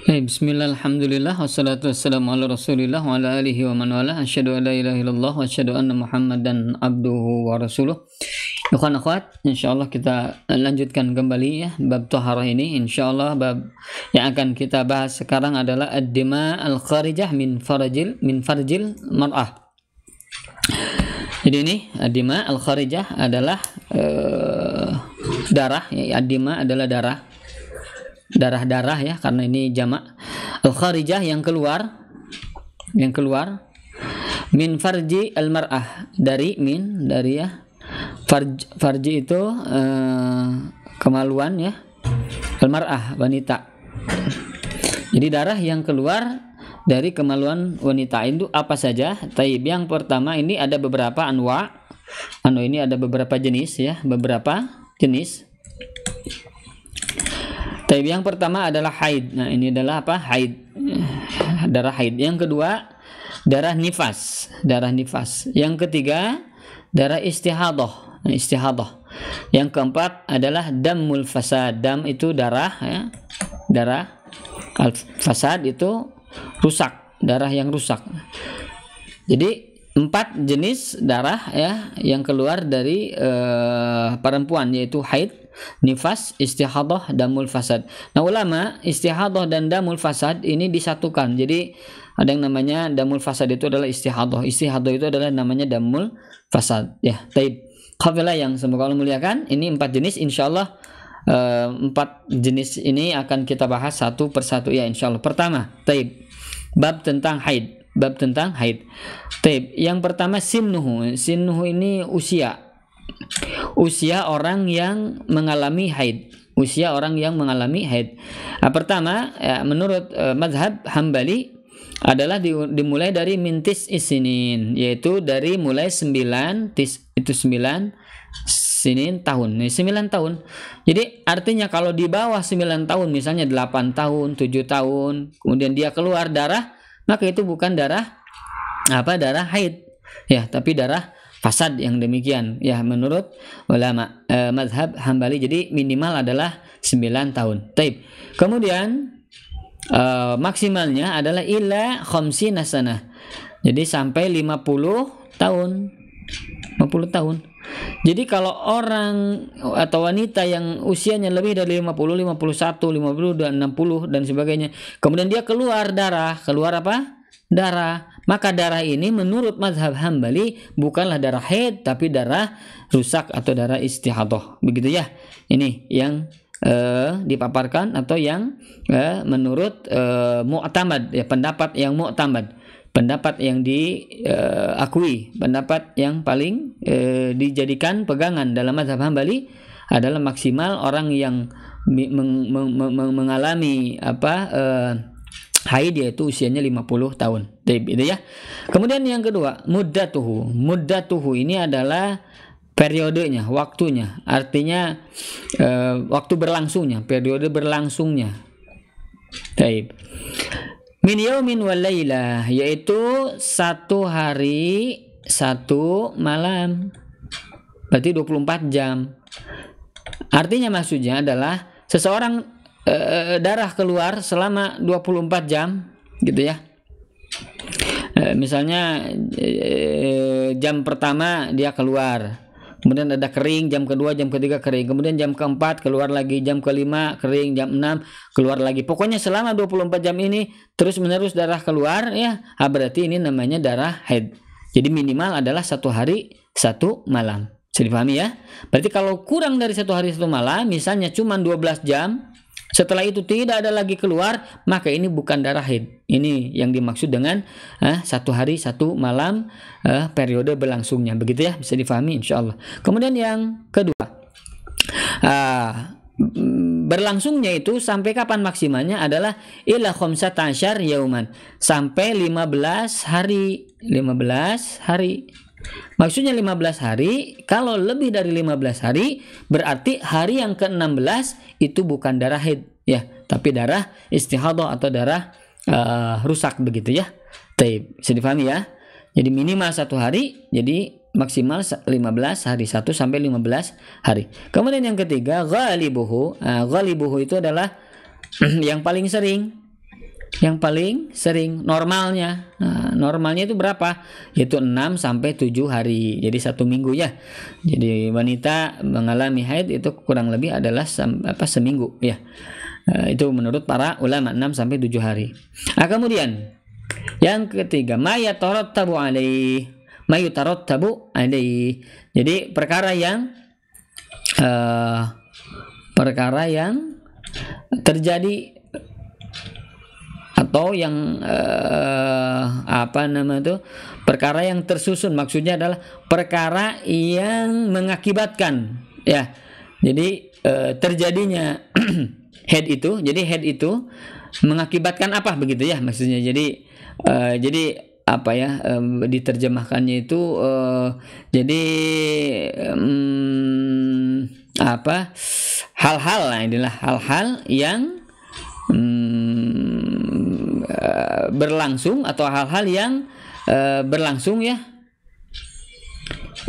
Bismillah, alhamdulillah, wassalatu wassalamu ala rasulillah wa ala alihi wa man wala. Asyhadu an la ilaha illallah wa asyhadu anna muhammadan abduhu wa rasuluh. Ikhwan akhwat, insyaallah kita lanjutkan kembali ya bab taharah ini. Insyaallah bab yang akan kita bahas sekarang adalah ad-dima al-kharijah min farjil mar'ah. Jadi ini ad-dima al-kharijah adalah darah, ya, ad-dima adalah darah ya, karena ini jamak. Al-kharijah yang keluar min farji al-mar'ah, dari ya farji itu kemaluan ya, al-mar'ah wanita. Jadi darah yang keluar dari kemaluan wanita itu apa saja? Taib, yang pertama ini ada beberapa ini ada beberapa jenis ya, beberapa jenis. Taib, yang pertama adalah haid. Nah, ini adalah apa? Haid. Darah haid. Yang kedua, darah nifas. Yang ketiga, darah istihadah. Yang keempat adalah damul fasad. Dam itu darah ya. Darah al-fasad itu rusak, darah yang rusak. Jadi 4 jenis darah ya yang keluar dari perempuan, yaitu haid, nifas, istihadah, damul fasad. Nah, ulama istihadah dan damul fasad ini disatukan. Jadi ada yang namanya damul fasad itu adalah istihadah itu adalah namanya damul fasad ya. Taib, qafilah yang semoga Allah muliakan, ini 4 jenis. Insyaallah 4 jenis ini akan kita bahas satu persatu ya insyaallah. Pertama, taib, bab tentang haid. Taib, yang pertama sinnuhu ini usia orang yang mengalami haid. Nah, pertama ya, menurut mazhab Hambali adalah dimulai dari mintis isinin, yaitu dari mulai 9 sinin tahun. 9 tahun. Jadi artinya kalau di bawah 9 tahun, misalnya 8 tahun, 7 tahun, kemudian dia keluar darah, maka itu bukan darah haid ya, tapi darah fasad yang demikian ya menurut ulama mazhab Hambali. Jadi minimal adalah 9 tahun. Taib. Kemudian maksimalnya adalah ila khamsina sanah. Jadi sampai 50 tahun. Jadi kalau orang atau wanita yang usianya lebih dari 50, 51, 50 dan 60 dan sebagainya, kemudian dia keluar darah, maka darah ini menurut mazhab Hambali bukanlah darah haid, tapi darah rusak atau darah istihadah. Begitu ya. Ini yang dipaparkan atau yang menurut mu'tamad ya, pendapat yang mu'tamad, pendapat yang diakui, pendapat yang paling dijadikan pegangan dalam mazhab Hambali adalah maksimal orang yang mengalami haid yaitu usianya 50 tahun. Itu ya. Kemudian yang kedua, muddatuhu ini adalah periodenya, waktunya. Artinya waktu berlangsungnya, periode berlangsungnya. Taib. Min yaumin wal lailah, yaitu 1 hari 1 malam. Berarti 24 jam. Artinya maksudnya adalah seseorang darah keluar selama 24 jam gitu ya. Misalnya jam pertama dia keluar, kemudian ada kering, jam kedua, jam ketiga kering, kemudian jam keempat keluar lagi, jam kelima kering, jam 6 keluar lagi. Pokoknya selama 24 jam ini terus menerus darah keluar ya, berarti ini namanya darah haid. Jadi minimal adalah 1 hari 1 malam. Bisa dipahami ya? Berarti kalau kurang dari 1 hari 1 malam, misalnya cuma 12 jam, setelah itu tidak ada lagi keluar, maka ini bukan darah haid. Ini yang dimaksud dengan 1 hari 1 malam periode berlangsungnya. Begitu ya, bisa difahami insyaallah. Kemudian yang kedua, berlangsungnya itu sampai kapan maksimalnya adalah ila khamsata asyar yauman, sampai 15 hari. Maksudnya 15 hari. Kalau lebih dari 15 hari berarti hari yang ke-16 itu bukan darah haid ya, tapi darah istihadah atau darah rusak begitu ya. Taib, bisa difahami ya. Jadi minimal 1 hari, jadi maksimal 15 hari, 1 sampai 15 hari. Kemudian yang ketiga, ghalibuhu. Ghalibuhu itu adalah yang paling sering. Yang paling sering normalnya. Nah, normalnya itu berapa? Itu 6 sampai 7 hari. Jadi 1 minggu ya. Jadi wanita mengalami haid itu kurang lebih adalah seminggu ya. Itu menurut para ulama 6 sampai 7 hari. Nah, kemudian yang ketiga, mayatarattabu alaihi. Mayutarattabu alaihi. Jadi perkara yang terjadi atau yang perkara yang tersusun, maksudnya adalah perkara yang mengakibatkan ya. Jadi terjadinya head itu, jadi head itu mengakibatkan apa begitu ya maksudnya. Jadi diterjemahkannya itu jadi hal-hal lah, inilah hal-hal yang berlangsung atau hal-hal yang berlangsung ya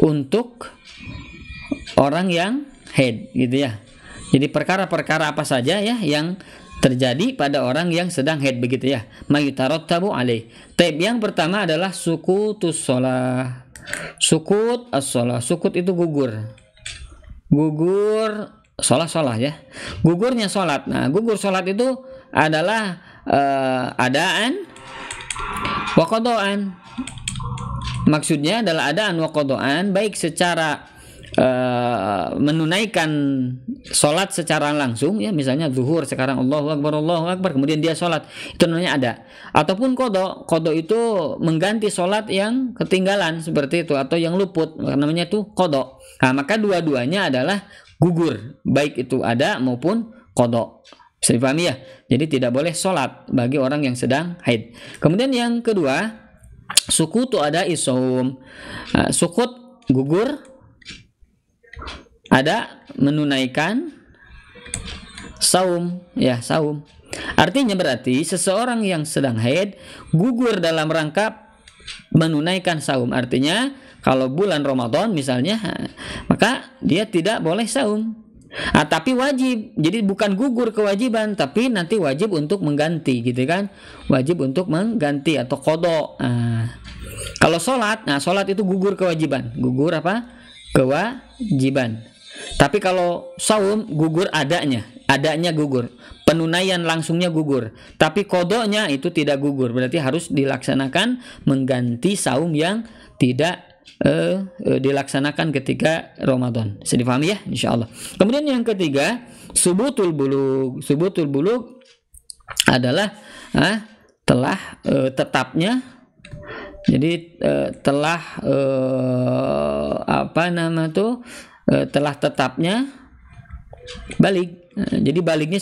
untuk orang yang haid gitu ya. Jadi perkara-perkara apa saja ya yang terjadi pada orang yang sedang haid begitu ya. Mayutarattabu alaih. Yang pertama adalah sukutus shalah. Sukut as-shalah. Sukut itu gugur. Gugur sholat ya. Gugurnya sholat. Nah, gugur sholat itu adalah adaan wa qadaan. Maksudnya adalah adaan wa qadaan, baik secara menunaikan sholat secara langsung ya, misalnya zuhur sekarang Allahu Akbar, kemudian dia sholat, itu namanya ada. Ataupun qada itu mengganti sholat yang ketinggalan seperti itu atau yang luput, namanya itu qada. Nah, maka dua-duanya adalah gugur, baik itu ada maupun qada. Bisa dipahami ya? Jadi tidak boleh sholat bagi orang yang sedang haid. Kemudian yang kedua, sukutu ada isum. Sukut gugur, ada menunaikan saum ya, saum. Artinya berarti seseorang yang sedang haid gugur dalam rangka menunaikan saum. Artinya kalau bulan Ramadan misalnya, maka dia tidak boleh saum. Tapi wajib. Jadi bukan gugur kewajiban, tapi nanti wajib untuk mengganti gitu kan. Wajib untuk mengganti atau qada. Kalau sholat, sholat itu gugur kewajiban. Gugur apa? Kewajiban. Tapi kalau saum gugur adanya gugur, penunaian langsungnya gugur. Tapi qadanya itu tidak gugur, berarti harus dilaksanakan mengganti saum yang tidak dilaksanakan ketika Ramadan. Bisa dipahami ya, insyaallah. Kemudian yang ketiga, subutul bulug. Subutul bulug adalah telah tetapnya. Jadi telah telah tetapnya balik. Jadi baliknya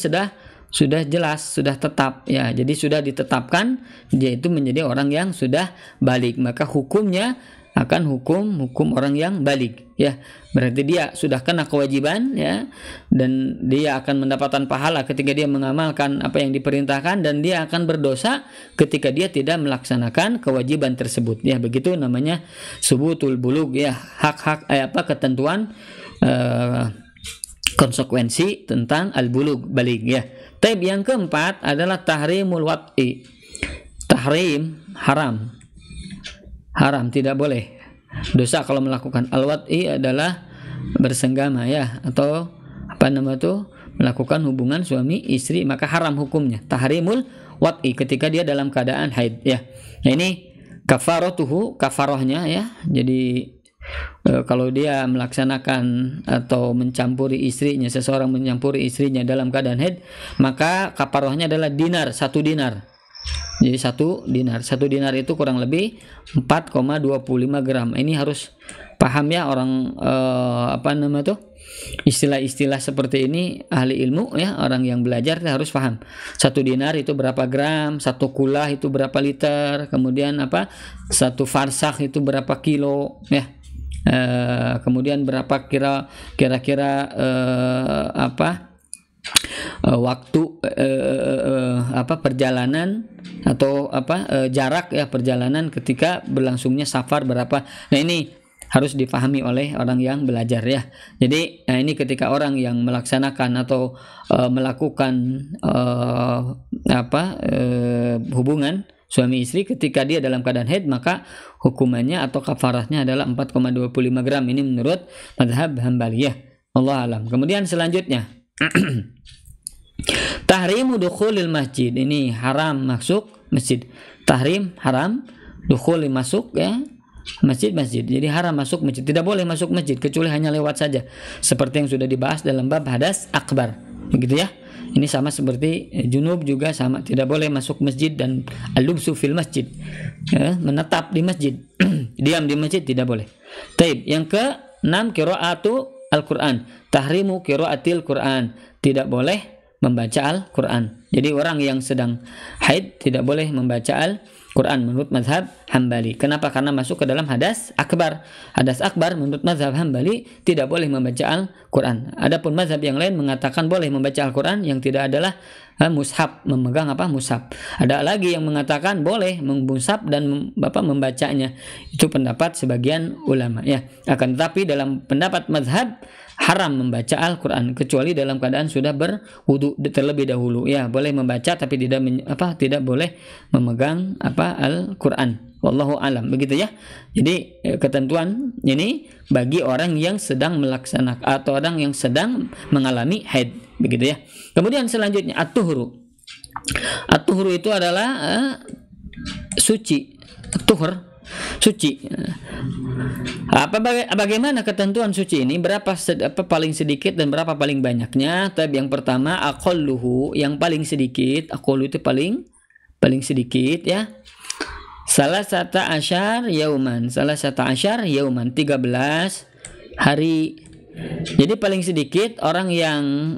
sudah jelas, sudah tetap ya. Jadi sudah ditetapkan dia itu menjadi orang yang sudah balik, maka hukumnya akan hukum orang yang balik ya. Berarti dia sudah kena kewajiban ya, dan dia akan mendapatkan pahala ketika dia mengamalkan apa yang diperintahkan, dan dia akan berdosa ketika dia tidak melaksanakan kewajiban tersebut ya. Begitu namanya subutul bulug ya, hak-hak ketentuan konsekuensi tentang al-bulug, balik ya. Taib yang keempat adalah tahrimul wat'i. Tahrim, haram, tidak boleh. Dosa kalau melakukan al-wat'i adalah bersenggama ya, atau melakukan hubungan suami istri, maka haram hukumnya. Tahrimul wat'i ketika dia dalam keadaan haid ya. Nah, ini kafarahnya ya. Jadi kalau dia melaksanakan atau mencampuri istrinya, seseorang mencampuri istrinya dalam keadaan haid, maka kafarahnya adalah satu dinar. Jadi satu dinar itu kurang lebih 4,25 gram. Ini harus paham ya orang istilah-istilah seperti ini, ahli ilmu ya, orang yang belajar harus paham. 1 dinar itu berapa gram, 1 kulah itu berapa liter, kemudian 1 farsakh itu berapa kilo ya. Kemudian berapa kira-kira waktu perjalanan atau jarak ya perjalanan ketika berlangsungnya safar berapa. Nah, ini harus dipahami oleh orang yang belajar ya. Jadi ini ketika orang yang melaksanakan atau melakukan hubungan suami istri ketika dia dalam keadaan haid, maka hukumannya atau kafarahnya adalah 4,25 gram. Ini menurut mazhab Hambaliyah. Allah alam. Kemudian selanjutnya tahrimu dukhulil masjid. Ini haram masuk masjid. Tahrim haram, dukhul masuk ya masjid-masjid. Jadi haram masuk masjid, tidak boleh masuk masjid kecuali hanya lewat saja. Seperti yang sudah dibahas dalam bab hadas akbar. Begitu ya. Ini sama seperti junub juga sama, tidak boleh masuk masjid dan al-lubsu fil masjid. Ya, menetap di masjid. Diam di masjid tidak boleh. Taib. Yang ke-6 qiraatu Al-Qur'an. Tahrimu qiraatil Qur'an. Tidak boleh membaca Al-Qur'an. Jadi orang yang sedang haid tidak boleh membaca Al-Quran menurut mazhab Hambali. Kenapa? Karena masuk ke dalam hadas akbar. Hadas akbar menurut mazhab Hambali tidak boleh membaca Al-Quran. Adapun mazhab yang lain mengatakan boleh membaca Al-Quran, yang tidak adalah mushaf, memegang mushaf. Ada lagi yang mengatakan boleh mengmushaf dan membacanya. Itu pendapat sebagian ulama ya. Akan tetapi dalam pendapat mazhab haram membaca Al-Quran kecuali dalam keadaan sudah berwudu terlebih dahulu. Ya, boleh membaca tapi tidak boleh memegang Al-Quran. Wallahu alam. Begitu ya. Jadi ketentuan ini bagi orang yang sedang melaksanakan atau orang yang sedang mengalami haid. Begitu ya. Kemudian selanjutnya at-tuhru. At-tuhru itu adalah suci. Tuhur, suci. Bagaimana ketentuan suci ini? Berapa paling sedikit dan berapa paling banyaknya? Tapi yang pertama aqalluhu, yang paling sedikit. Aqallu itu paling sedikit ya. Salasata asyar yauman. 13 hari. Jadi paling sedikit orang yang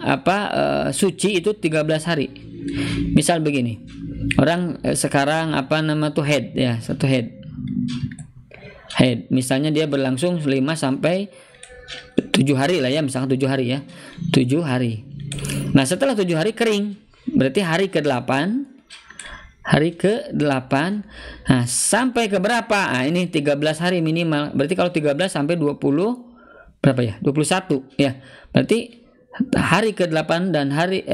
suci itu 13 hari. Misal begini. Orang sekarang haid ya, satu haid. Haid, misalnya dia berlangsung 5 sampai 7 hari lah ya, misalkan 7 hari ya. 7 hari. Nah, setelah 7 hari kering. Berarti hari ke-8. Nah, sampai ke berapa? Nah, ini 13 hari minimal. Berarti kalau 13 sampai 20 berapa ya? 21 ya. Berarti hari ke-8 dan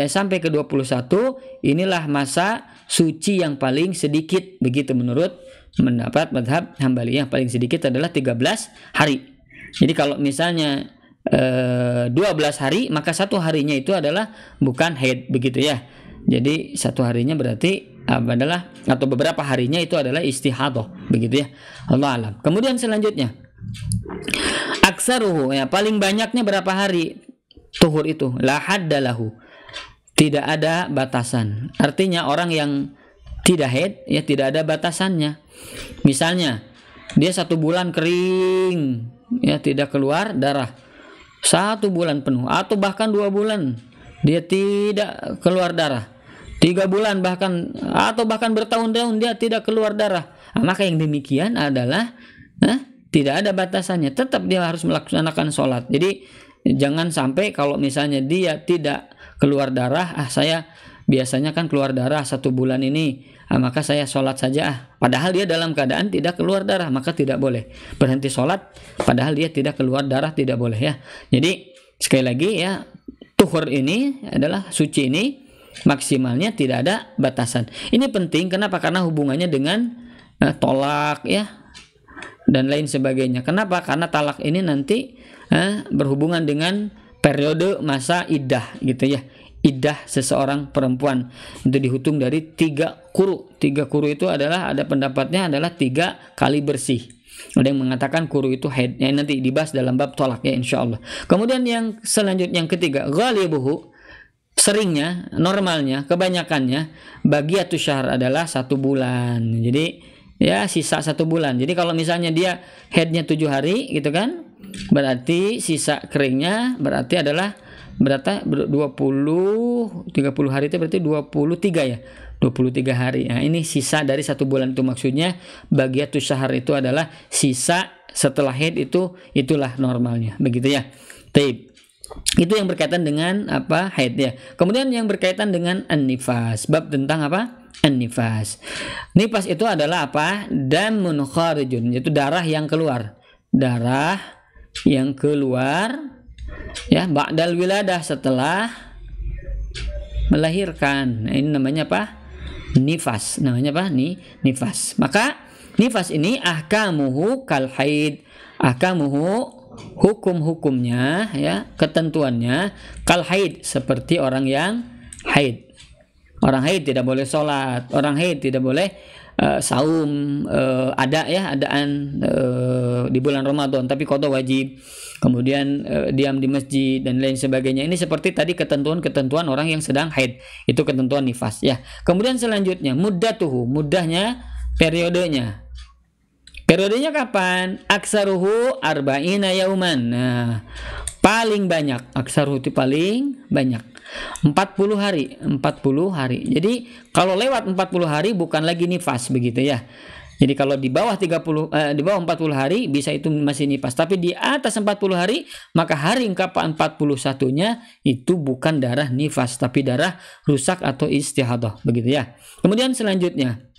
sampai ke 21 inilah masa suci yang paling sedikit, begitu menurut pendapat mazhab Hambali. Yang paling sedikit adalah 13 hari. Jadi kalau misalnya 12 hari, maka satu harinya itu adalah bukan haid, begitu ya. Jadi satu harinya berarti adalah, atau beberapa harinya itu adalah istihadah, begitu ya. Allah alam. Kemudian selanjutnya aksaruhu, ya paling banyaknya berapa hari tuhur itu? La haddalahu, tidak ada batasan. Artinya orang yang tidak haid ya tidak ada batasannya. Misalnya dia 1 bulan kering ya, tidak keluar darah 1 bulan penuh, atau bahkan 2 bulan dia tidak keluar darah, 3 bulan bahkan, atau bahkan bertahun-tahun dia tidak keluar darah. Maka yang demikian adalah tidak ada batasannya, tetap dia harus melaksanakan sholat. Jadi jangan sampai kalau misalnya dia tidak keluar darah, saya biasanya kan keluar darah 1 bulan ini, maka saya sholat saja. Padahal dia dalam keadaan tidak keluar darah, maka tidak boleh berhenti sholat. Padahal dia tidak keluar darah, tidak boleh ya. Jadi sekali lagi ya, tuhur ini adalah suci ini maksimalnya tidak ada batasan. Ini penting, kenapa? Karena hubungannya dengan tolak ya dan lain sebagainya. Kenapa? Karena talak ini nanti berhubungan dengan periode masa iddah gitu ya. Iddah seseorang perempuan itu dihitung dari 3 quru. 3 quru itu adalah, ada pendapatnya adalah 3 kali bersih. Ada yang mengatakan quru itu haid. Nanti dibahas dalam bab tolak ya insyaallah. Kemudian yang selanjutnya, yang ketiga, ghalibuhu, seringnya, normalnya, kebanyakannya bagiatus syahr adalah 1 bulan. Jadi ya sisa 1 bulan. Jadi kalau misalnya dia haidnya 7 hari gitu kan, berarti sisa keringnya berarti adalah 30 hari itu berarti 23 ya. 23 hari. Nah, ini sisa dari 1 bulan itu, maksudnya bagiatus syahr itu adalah sisa setelah haid itulah normalnya. Begitu ya. Taib. Itu yang berkaitan dengan haid ya. Kemudian yang berkaitan dengan an-nifas, bab tentang an-nifas. Nifas itu adalah damun kharijun, yaitu darah yang keluar. Darah yang keluar ya ba'dal wiladah, setelah melahirkan. Nah, ini namanya nifas. Namanya apa? Nifas. Maka nifas ini ahkamuhu kal haid. Ahkamuhu, hukum-hukumnya ya, ketentuannya kal haid, seperti orang yang haid. Orang haid tidak boleh sholat, orang haid tidak boleh saum, adaan di bulan Ramadan, tapi qada wajib. Kemudian diam di masjid dan lain sebagainya. Ini seperti tadi ketentuan-ketentuan orang yang sedang haid. Itu ketentuan nifas ya. Kemudian selanjutnya muddatuhu, muddahnya, periodenya. Periodenya kapan? Aksaruhu arba'ina yauman. Nah, paling banyak, aksaruhu itu paling banyak, 40 hari. Jadi kalau lewat 40 hari bukan lagi nifas begitu ya. Jadi kalau di bawah 40 hari bisa itu masih nifas, tapi di atas 40 hari maka hari ke-41-nya itu bukan darah nifas tapi darah rusak atau istihadah begitu ya. Kemudian selanjutnya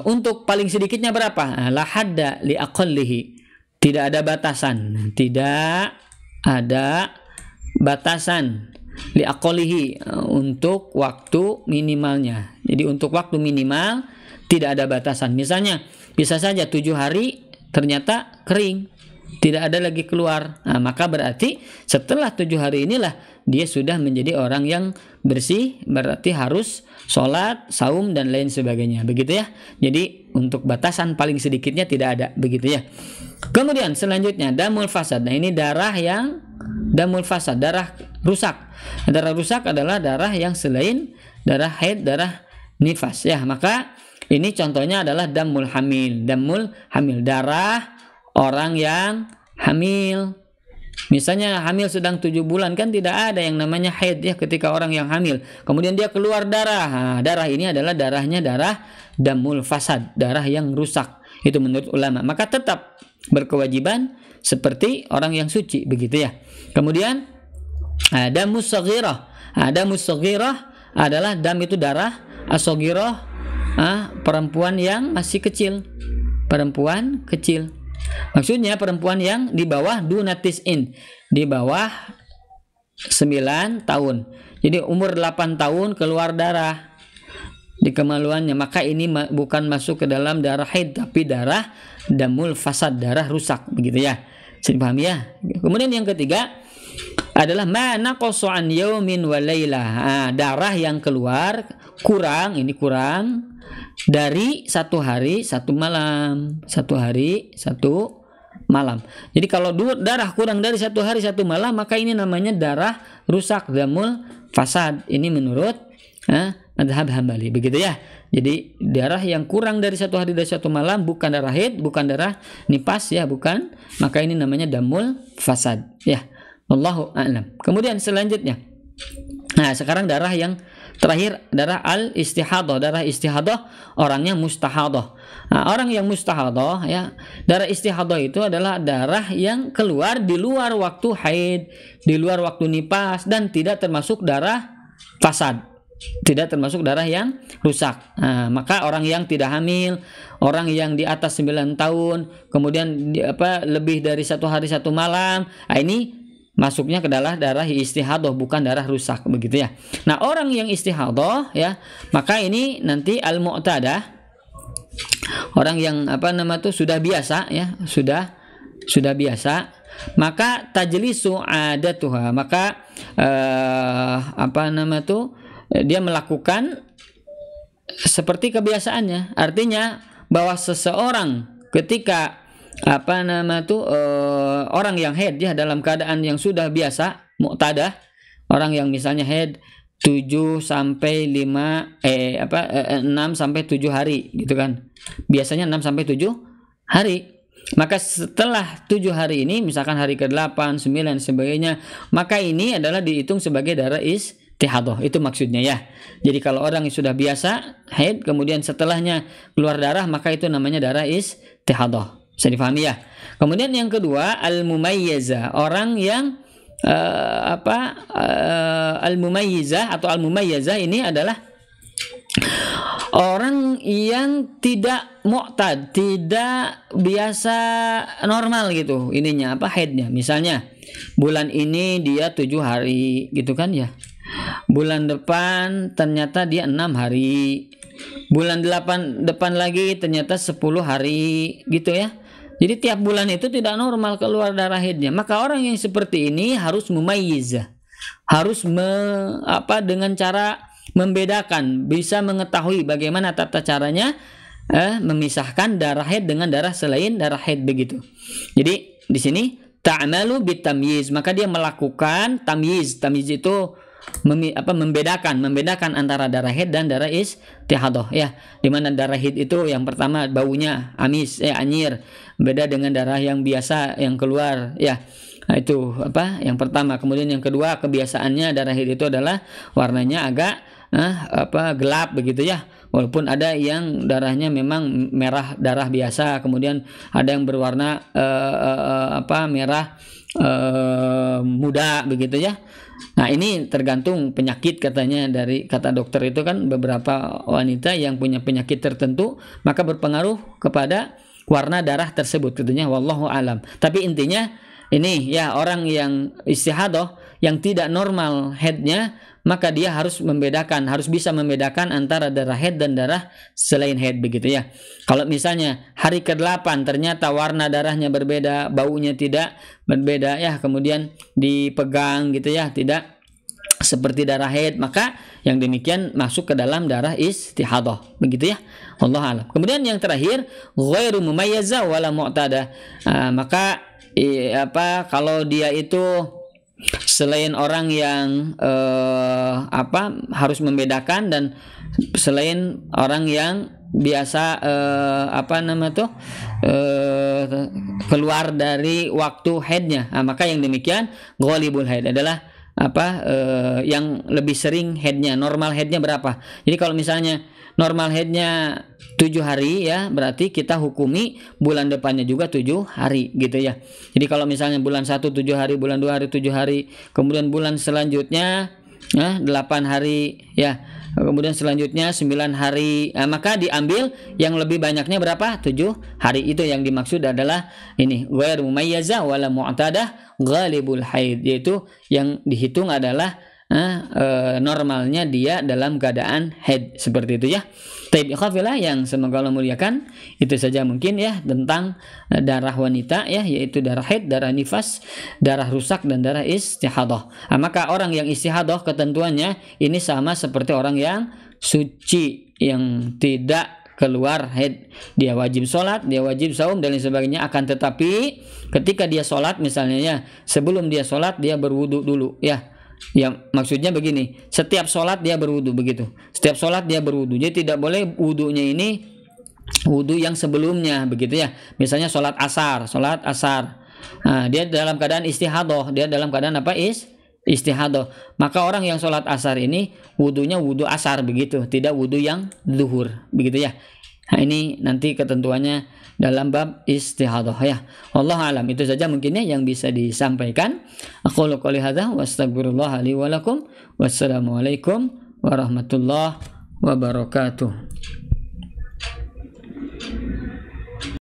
untuk paling sedikitnya berapa? La hadda li aqallihi. Tidak ada batasan, li aqallihi, untuk waktu minimalnya. Jadi untuk waktu minimal tidak ada batasan. Misalnya bisa saja 7 hari ternyata kering, tidak ada lagi keluar. Nah, maka berarti setelah 7 hari inilah dia sudah menjadi orang yang bersih, berarti harus sholat, saum dan lain sebagainya. Begitu ya. Jadi untuk batasan paling sedikitnya tidak ada, begitu ya. Kemudian selanjutnya damul fasad. Nah, ini darah yang damul fasad, darah rusak. Darah rusak adalah darah yang selain darah haid, darah nifas ya. Maka ini contohnya adalah damul hamil, darah orang yang hamil. Misalnya hamil sedang 7 bulan, kan tidak ada yang namanya haid ya ketika orang yang hamil. Kemudian dia keluar darah. Nah, darah ini adalah darahnya darah damul fasad, darah yang rusak. Itu menurut ulama. Maka tetap berkewajiban seperti orang yang suci begitu ya. Kemudian damus saghirah. Damus saghirah adalah dam itu darah, as-saghirah perempuan yang masih kecil. Perempuan kecil. Maksudnya perempuan yang di bawah dunatis'in, di bawah 9 tahun. Jadi umur 8 tahun keluar darah di kemaluannya, maka ini bukan masuk ke dalam darah haid tapi darah damul fasad, darah rusak begitu ya. Bisa dipahami ya. Kemudian yang ketiga adalah ma naqasu an yaumin wa lailah. Darah yang keluar kurang dari 1 hari 1 malam. 1 hari 1 malam. Jadi kalau darah kurang dari 1 hari 1 malam maka ini namanya darah rusak, damul fasad. Ini menurut mazhab Hambali begitu ya. Jadi darah yang kurang dari 1 hari dari 1 malam bukan darah haid, bukan darah nifas ya, bukan. Maka ini namanya damul fasad ya. Wallahu a'lam. Kemudian selanjutnya, nah sekarang darah yang terakhir, darah al-istihadah. Darah istihadah orangnya mustahadah. Nah, orang yang mustahadah ya, darah istihadah itu adalah darah yang keluar di luar waktu haid, di luar waktu nifas, dan tidak termasuk darah fasad, tidak termasuk darah yang rusak. Nah, maka orang yang tidak hamil, orang yang di atas 9 tahun, kemudian lebih dari 1 hari 1 malam, ini masuknya ke darah istihadah, bukan darah rusak begitu ya. Nah, orang yang istihadah ya, maka ini nanti al-mu'tadah, orang yang sudah biasa ya, sudah biasa, maka tajlisu adatuha, maka dia melakukan seperti kebiasaannya. Artinya bahwa seseorang ketika orang yang haid ya, dalam keadaan yang sudah biasa mu'tadah, orang yang misalnya haid 6 sampai 7 hari gitu kan. Biasanya 6 sampai 7 hari. Maka setelah 7 hari ini, misalkan hari ke-8, 9 sebagainya, maka ini adalah dihitung sebagai darah istihadah. Itu maksudnya ya. Jadi kalau orang yang sudah biasa haid kemudian setelahnya keluar darah, maka itu namanya darah istihadah. Bisa difahami ya. Kemudian yang kedua al-mumayyiza, orang yang al-mumayyizah atau al-mumayyizah ini adalah orang yang tidak mu'tad, tidak biasa normal gitu haidnya. Misalnya bulan ini dia 7 hari gitu kan ya. bulan depan ternyata dia 6 hari, bulan depan lagi ternyata 10 hari gitu ya. Jadi tiap bulan itu tidak normal keluar darah haidnya. Maka orang yang seperti ini harus mumayyiz, harus dengan cara membedakan, bisa mengetahui bagaimana tata caranya memisahkan darah haid dengan darah selain darah haid begitu. Jadi di sini ta'malu bitamyiz, maka dia melakukan tamyiz. Tamyiz itu membedakan antara darah haid dan darah istihadah ya. Di mana darah haid itu yang pertama baunya amis, anyir, beda dengan darah yang biasa yang keluar ya. Nah, itu yang pertama. Kemudian yang kedua, kebiasaannya darah haid itu adalah warnanya agak gelap begitu ya. Walaupun ada yang darahnya memang merah, darah biasa, kemudian ada yang berwarna merah muda begitu ya. Nah, ini tergantung penyakit katanya, dari kata dokter itu kan beberapa wanita yang punya penyakit tertentu maka berpengaruh kepada warna darah tersebut katanya, wallahu alam. Tapi intinya ini ya, orang yang istihadah yang tidak normal haidnya, maka dia harus bisa membedakan antara darah haid dan darah selain haid begitu ya. Kalau misalnya hari ke-8 ternyata warna darahnya berbeda, baunya tidak berbeda ya, kemudian dipegang gitu ya, tidak seperti darah haid, maka yang demikian masuk ke dalam darah istihadah begitu ya. Wallahu alam. Kemudian yang terakhir, ghairu mumayyiza wala mu'tada. Maka kalau dia itu selain orang yang harus membedakan, dan selain orang yang biasa keluar dari waktu haidnya, maka yang demikian ghalibul haid adalah yang lebih sering haidnya. Normal haidnya berapa? Jadi kalau misalnya normal haidnya 7 hari ya, berarti kita hukumi bulan depannya juga 7 hari gitu ya. Jadi kalau misalnya bulan 1 7 hari, bulan 2 hari 7 hari, kemudian bulan selanjutnya 8 hari ya, kemudian selanjutnya 9 hari, maka diambil yang lebih banyaknya berapa? 7 hari. Itu yang dimaksud adalah ini ghairu mumayyiza wala mu'tadah ghalibul haid, yaitu yang dihitung adalah normalnya dia dalam keadaan haid, seperti itu ya. Taib ikhwafillah yang semoga Allah muliakan, itu saja mungkin ya tentang darah wanita ya, yaitu darah haid, darah nifas, darah rusak, dan darah istihadah. Maka orang yang istihadah ketentuannya ini sama seperti orang yang suci, yang tidak keluar haid. Dia wajib sholat, dia wajib saum dan lain sebagainya. Akan tetapi ketika dia sholat misalnya ya, sebelum dia sholat dia berwudu dulu ya. Ya, maksudnya begini, setiap sholat dia berwudu begitu. Setiap sholat dia berwudu. Jadi tidak boleh wudunya ini wudu yang sebelumnya begitu ya. Misalnya sholat asar. Nah, dia dalam keadaan istihadah, dia dalam keadaan istihadah. Maka orang yang sholat asar ini wudunya wudu asar begitu, tidak wudu yang zuhur begitu ya. Nah, ini nanti ketentuannya dalam bab istihadah ya. Wallahu alam. Itu saja mungkinnya yang bisa disampaikan. Aqulu qouli hadza wa astaghfirullah li wa lakum. Wassalamualaikum warahmatullahi wabarakatuh.